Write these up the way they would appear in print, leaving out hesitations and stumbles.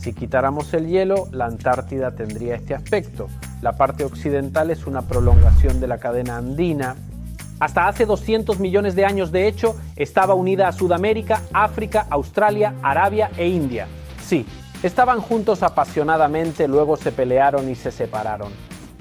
Si quitáramos el hielo, la Antártida tendría este aspecto. La parte occidental es una prolongación de la cadena andina. Hasta hace 200 millones de años, de hecho, estaba unida a Sudamérica, África, Australia, Arabia e India. Sí, estaban juntos apasionadamente, luego se pelearon y se separaron.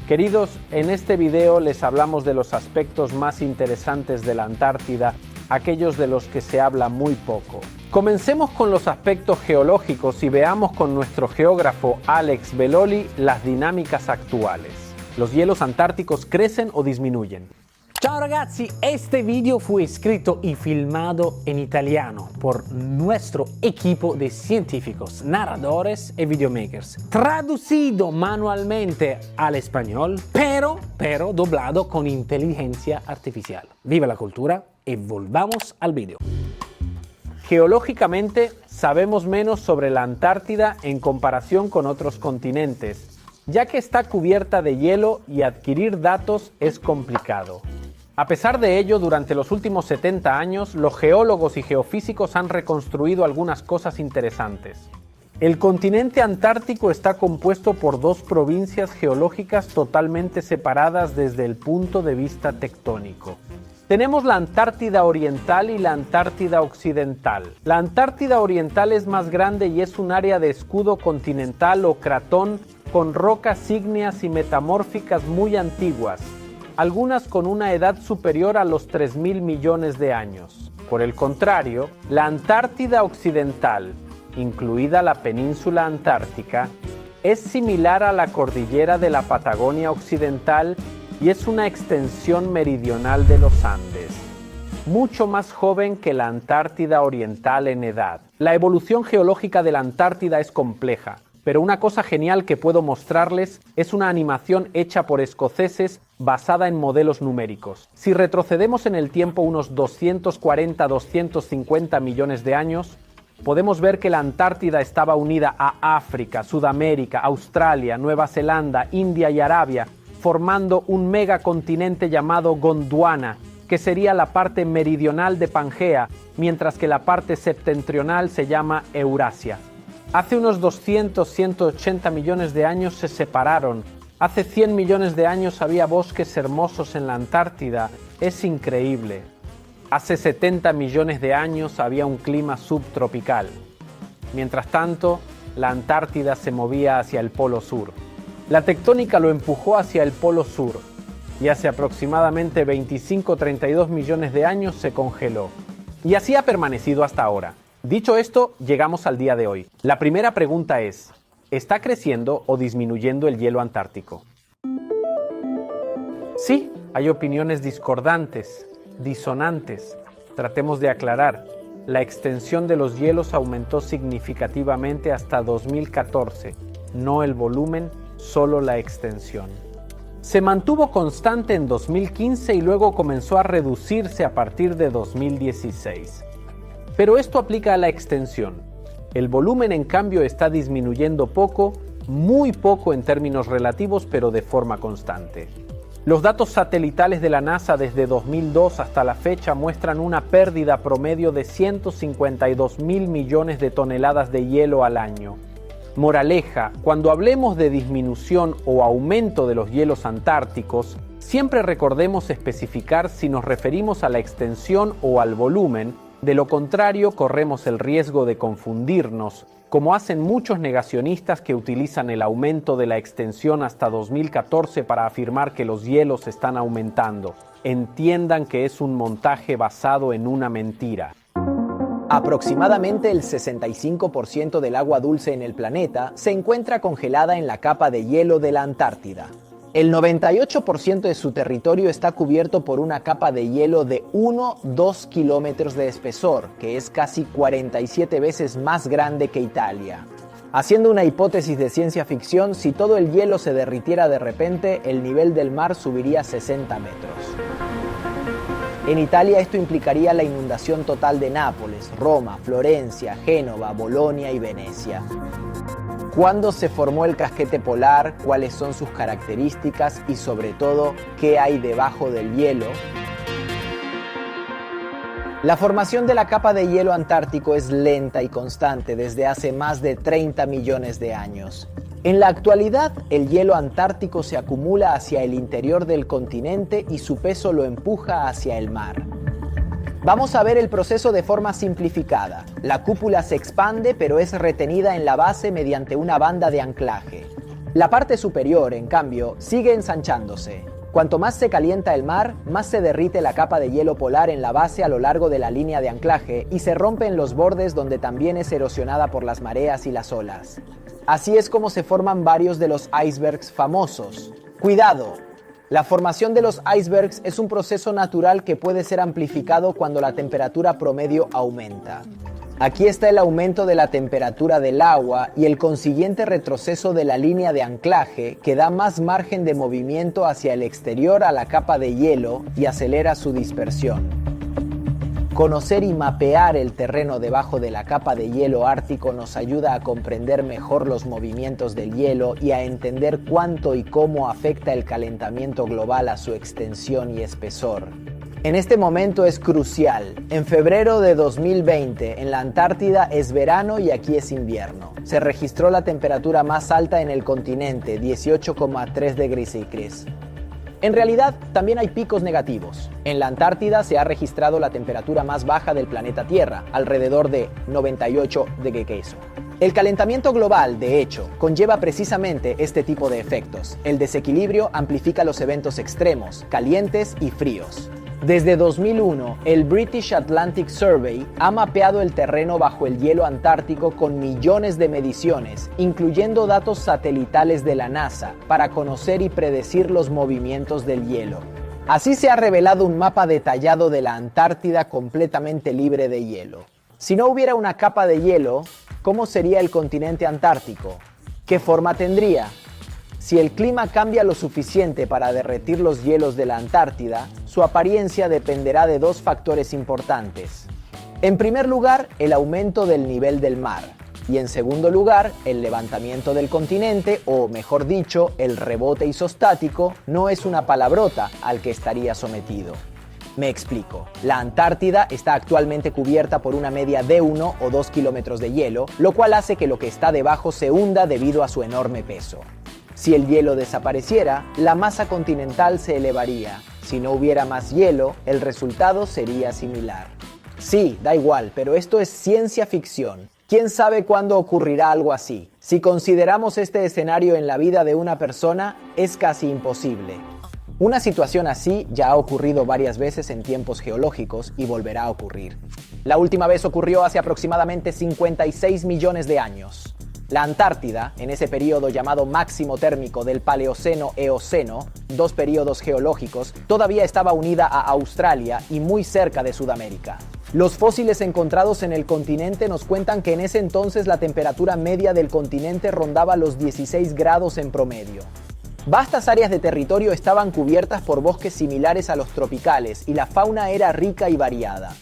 Queridos, en este video les hablamos de los aspectos más interesantes de la Antártida, aquellos de los que se habla muy poco. Comencemos con los aspectos geológicos y veamos con nuestro geógrafo Alex Beloli las dinámicas actuales. ¿Los hielos antárticos crecen o disminuyen? Ciao ragazzi, este video fue escrito y filmado en italiano por nuestro equipo de científicos, narradores y videomakers. Traducido manualmente al español, pero doblado con inteligencia artificial. ¡Viva la cultura! Y volvamos al video. Geológicamente, sabemos menos sobre la Antártida en comparación con otros continentes, ya que está cubierta de hielo y adquirir datos es complicado. A pesar de ello, durante los últimos 70 años, los geólogos y geofísicos han reconstruido algunas cosas interesantes. El continente antártico está compuesto por dos provincias geológicas totalmente separadas desde el punto de vista tectónico. Tenemos la Antártida Oriental y la Antártida Occidental. La Antártida Oriental es más grande y es un área de escudo continental o cratón con rocas ígneas y metamórficas muy antiguas, algunas con una edad superior a los 3.000 millones de años. Por el contrario, la Antártida Occidental, incluida la península antártica, es similar a la cordillera de la Patagonia Occidental y es una extensión meridional de los Andes, mucho más joven que la Antártida Oriental en edad. La evolución geológica de la Antártida es compleja, pero una cosa genial que puedo mostrarles es una animación hecha por escoceses basada en modelos numéricos. Si retrocedemos en el tiempo unos 240-250 millones de años, podemos ver que la Antártida estaba unida a África, Sudamérica, Australia, Nueva Zelanda, India y Arabia, formando un megacontinente llamado Gondwana, que sería la parte meridional de Pangea, mientras que la parte septentrional se llama Eurasia. Hace unos 200-180 millones de años se separaron. Hace 100 millones de años había bosques hermosos en la Antártida. Es increíble. Hace 70 millones de años había un clima subtropical. Mientras tanto, la Antártida se movía hacia el Polo Sur. La tectónica lo empujó hacia el Polo Sur y hace aproximadamente 25-32 millones de años se congeló. Y así ha permanecido hasta ahora. Dicho esto, llegamos al día de hoy. La primera pregunta es, ¿está creciendo o disminuyendo el hielo antártico? Sí, hay opiniones discordantes, disonantes. Tratemos de aclarar. La extensión de los hielos aumentó significativamente hasta 2014, no el volumen, solo la extensión. Se mantuvo constante en 2015 y luego comenzó a reducirse a partir de 2016. Pero esto aplica a la extensión. El volumen, en cambio, está disminuyendo poco, muy poco en términos relativos, pero de forma constante. Los datos satelitales de la NASA desde 2002 hasta la fecha muestran una pérdida promedio de 152.000 millones de toneladas de hielo al año. Moraleja, cuando hablemos de disminución o aumento de los hielos antárticos, siempre recordemos especificar si nos referimos a la extensión o al volumen. De lo contrario, corremos el riesgo de confundirnos, como hacen muchos negacionistas que utilizan el aumento de la extensión hasta 2014 para afirmar que los hielos están aumentando. Entiendan que es un montaje basado en una mentira. Aproximadamente el 65% del agua dulce en el planeta se encuentra congelada en la capa de hielo de la Antártida. El 98% de su territorio está cubierto por una capa de hielo de 1-2 kilómetros de espesor, que es casi 47 veces más grande que Italia. Haciendo una hipótesis de ciencia ficción, si todo el hielo se derritiera de repente, el nivel del mar subiría 60 metros. En Italia esto implicaría la inundación total de Nápoles, Roma, Florencia, Génova, Bolonia y Venecia. ¿Cuándo se formó el casquete polar? ¿Cuáles son sus características? Y sobre todo, ¿qué hay debajo del hielo? La formación de la capa de hielo antártico es lenta y constante desde hace más de 30 millones de años. En la actualidad, el hielo antártico se acumula hacia el interior del continente y su peso lo empuja hacia el mar. Vamos a ver el proceso de forma simplificada. La cúpula se expande, pero es retenida en la base mediante una banda de anclaje. La parte superior, en cambio, sigue ensanchándose. Cuanto más se calienta el mar, más se derrite la capa de hielo polar en la base a lo largo de la línea de anclaje y se rompe en los bordes donde también es erosionada por las mareas y las olas. Así es como se forman varios de los icebergs famosos. ¡Cuidado! La formación de los icebergs es un proceso natural que puede ser amplificado cuando la temperatura promedio aumenta. Aquí está el aumento de la temperatura del agua y el consiguiente retroceso de la línea de anclaje que da más margen de movimiento hacia el exterior a la capa de hielo y acelera su dispersión. Conocer y mapear el terreno debajo de la capa de hielo ártico nos ayuda a comprender mejor los movimientos del hielo y a entender cuánto y cómo afecta el calentamiento global a su extensión y espesor. En este momento es crucial. En febrero de 2020, en la Antártida es verano y aquí es invierno. Se registró la temperatura más alta en el continente, 18,3 degrees Celsius. En realidad, también hay picos negativos. En la Antártida se ha registrado la temperatura más baja del planeta Tierra, alrededor de 98 degrees Celsius. El calentamiento global, de hecho, conlleva precisamente este tipo de efectos. El desequilibrio amplifica los eventos extremos, calientes y fríos. Desde 2001, el British Atlantic Survey ha mapeado el terreno bajo el hielo antártico con millones de mediciones, incluyendo datos satelitales de la NASA, para conocer y predecir los movimientos del hielo. Así se ha revelado un mapa detallado de la Antártida completamente libre de hielo. Si no hubiera una capa de hielo, ¿cómo sería el continente antártico? ¿Qué forma tendría? Si el clima cambia lo suficiente para derretir los hielos de la Antártida, su apariencia dependerá de dos factores importantes. En primer lugar, el aumento del nivel del mar. Y en segundo lugar, el levantamiento del continente, o mejor dicho, el rebote isostático, no es una palabrota al que estaría sometido. Me explico. La Antártida está actualmente cubierta por una media de 1 o 2 kilómetros de hielo, lo cual hace que lo que está debajo se hunda debido a su enorme peso. Si el hielo desapareciera, la masa continental se elevaría. Si no hubiera más hielo, el resultado sería similar. Sí, da igual, pero esto es ciencia ficción. ¿Quién sabe cuándo ocurrirá algo así? Si consideramos este escenario en la vida de una persona, es casi imposible. Una situación así ya ha ocurrido varias veces en tiempos geológicos y volverá a ocurrir. La última vez ocurrió hace aproximadamente 56 millones de años. La Antártida, en ese periodo llamado máximo térmico del Paleoceno-Eoceno, dos periodos geológicos, todavía estaba unida a Australia y muy cerca de Sudamérica. Los fósiles encontrados en el continente nos cuentan que en ese entonces la temperatura media del continente rondaba los 16 grados en promedio. Vastas áreas de territorio estaban cubiertas por bosques similares a los tropicales y la fauna era rica y variada.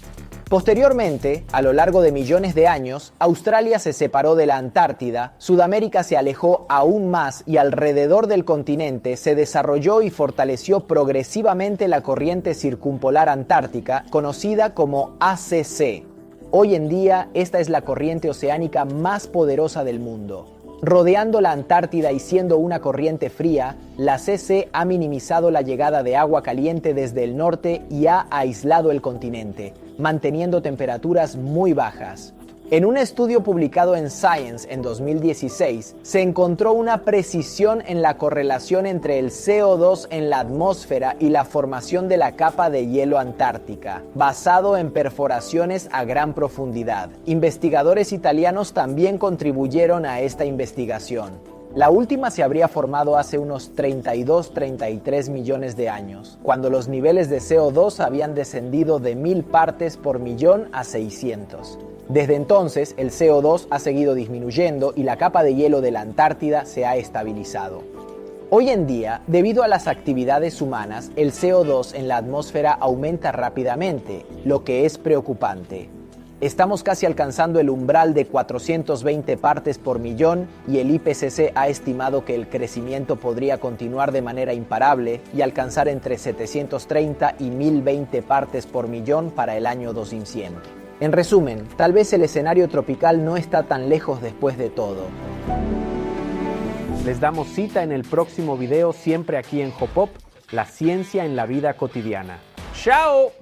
Posteriormente, a lo largo de millones de años, Australia se separó de la Antártida, Sudamérica se alejó aún más y alrededor del continente se desarrolló y fortaleció progresivamente la corriente circumpolar antártica, conocida como ACC. Hoy en día, esta es la corriente oceánica más poderosa del mundo. Rodeando la Antártida y siendo una corriente fría, la ACC ha minimizado la llegada de agua caliente desde el norte y ha aislado el continente, manteniendo temperaturas muy bajas. En un estudio publicado en Science en 2016, se encontró una precisión en la correlación entre el CO2 en la atmósfera y la formación de la capa de hielo antártica, basado en perforaciones a gran profundidad. Investigadores italianos también contribuyeron a esta investigación. La última se habría formado hace unos 32-33 millones de años, cuando los niveles de CO2 habían descendido de 1000 partes por millón a 600. Desde entonces, el CO2 ha seguido disminuyendo y la capa de hielo de la Antártida se ha estabilizado. Hoy en día, debido a las actividades humanas, el CO2 en la atmósfera aumenta rápidamente, lo que es preocupante. Estamos casi alcanzando el umbral de 420 partes por millón y el IPCC ha estimado que el crecimiento podría continuar de manera imparable y alcanzar entre 730 y 1020 partes por millón para el año 2100. En resumen, tal vez el escenario tropical no está tan lejos después de todo. Les damos cita en el próximo video, siempre aquí en Hopop, la ciencia en la vida cotidiana. ¡Chao!